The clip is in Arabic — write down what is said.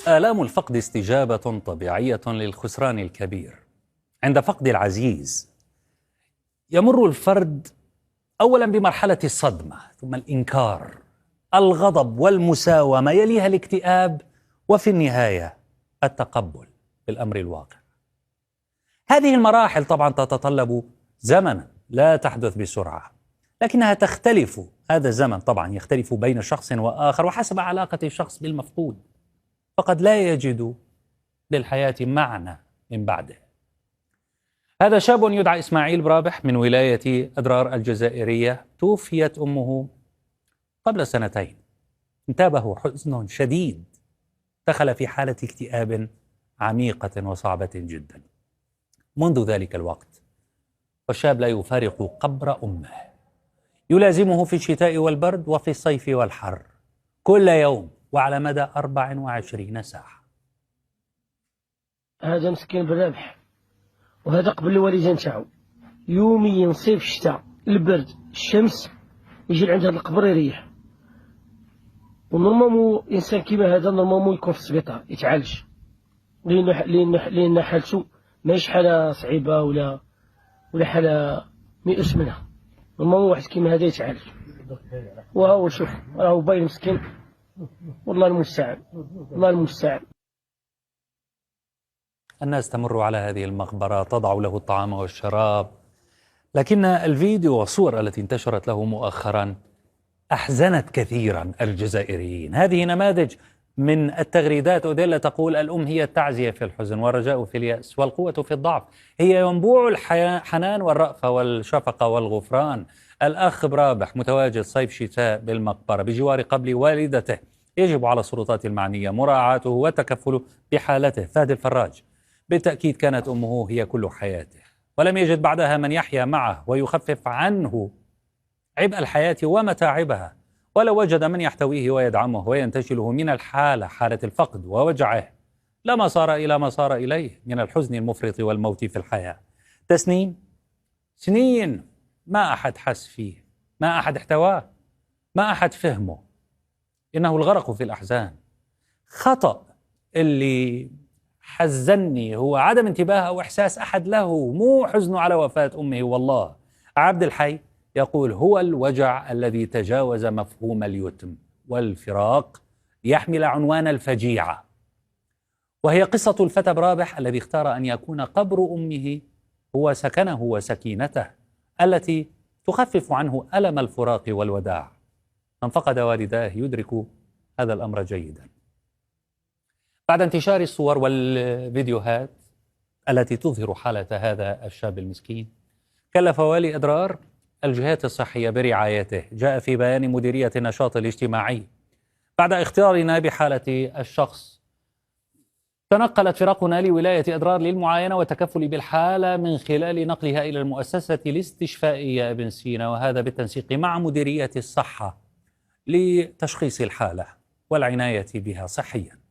آلام الفقد استجابة طبيعية للخسران الكبير. عند فقد العزيز يمر الفرد أولا بمرحلة الصدمة، ثم الإنكار، الغضب والمساومة، يليها الاكتئاب، وفي النهاية التقبل بالأمر الواقع. هذه المراحل طبعا تتطلب زمنا، لا تحدث بسرعة، لكنها تختلف. هذا الزمن طبعا يختلف بين شخص وآخر وحسب علاقة الشخص بالمفقود، فقد لا يجد للحياة معنى من بعده. هذا شاب يدعى إسماعيل برابح من ولاية أدرار الجزائرية، توفيت أمه قبل سنتين. انتابه حزن شديد، دخل في حالة اكتئاب عميقة وصعبة جدا منذ ذلك الوقت، والشاب لا يفارق قبر أمه، يلازمه في الشتاء والبرد وفي الصيف والحر كل يوم وعلى مدى 24 ساعة. هذا مسكين بالرابح، وهذا قبل الوالدين تاعو، يوميا صيف شتاء البرد الشمس يجي لعند هذا القبر يريح. ونورمالمو انسان كيما هذا نورمالمو يكون في السبيطار يتعالج، لان حالته ماهيش حاله صعيبه ولا حاله ميؤس منها. نورمالمو واحد كيما هذا يتعالج، وهو شوف راهو باين مسكين. والله المستعان، الله المستعان. الناس تمر على هذه المقبرة، تضع له الطعام والشراب، لكن الفيديو والصور التي انتشرت له مؤخرا أحزنت كثيرا الجزائريين. هذه نماذج من التغريدات. أوديلا تقول: الأم هي التعزية في الحزن، والرجاء في اليأس، والقوة في الضعف، هي ينبوع الحنان والرأفة والشفقة والغفران. الأخ برابح متواجد صيف شتاء بالمقبرة بجوار قبر والدته، يجب على السلطات المعنية مراعاته وتكفله بحالته. فهد الفراج: بالتأكيد كانت أمه هي كل حياته، ولم يجد بعدها من يحيا معه ويخفف عنه عبء الحياة ومتاعبها، ولو وجد من يحتويه ويدعمه وينتشله من حالة الفقد ووجعه لما صار إلى ما صار إليه من الحزن المفرط والموت في الحياة. تسنيم سنين ما أحد حس فيه، ما أحد احتواه، ما أحد فهمه. إنه الغرق في الأحزان. خطأ اللي حزني هو عدم انتباه أو إحساس أحد له، مو حزنه على وفاة أمه. والله عبد الحي يقول: هو الوجع الذي تجاوز مفهوم اليتم والفراق ليحمل عنوان الفجيعة. وهي قصة الفتى برابح الذي اختار أن يكون قبر أمه هو سكنه وسكينته التي تخفف عنه ألم الفراق والوداع. من فقد والداه يدرك هذا الأمر جيدا. بعد انتشار الصور والفيديوهات التي تظهر حالة هذا الشاب المسكين، كلف والي أدرار الجهات الصحية برعايته. جاء في بيان مديرية النشاط الاجتماعي: بعد اختيارنا بحالة الشخص، تنقلت فرقنا لولاية أدرار للمعاينة والتكفل بالحالة من خلال نقلها إلى المؤسسة الاستشفائية ابن سينا، وهذا بالتنسيق مع مديرية الصحة لتشخيص الحالة والعناية بها صحيا.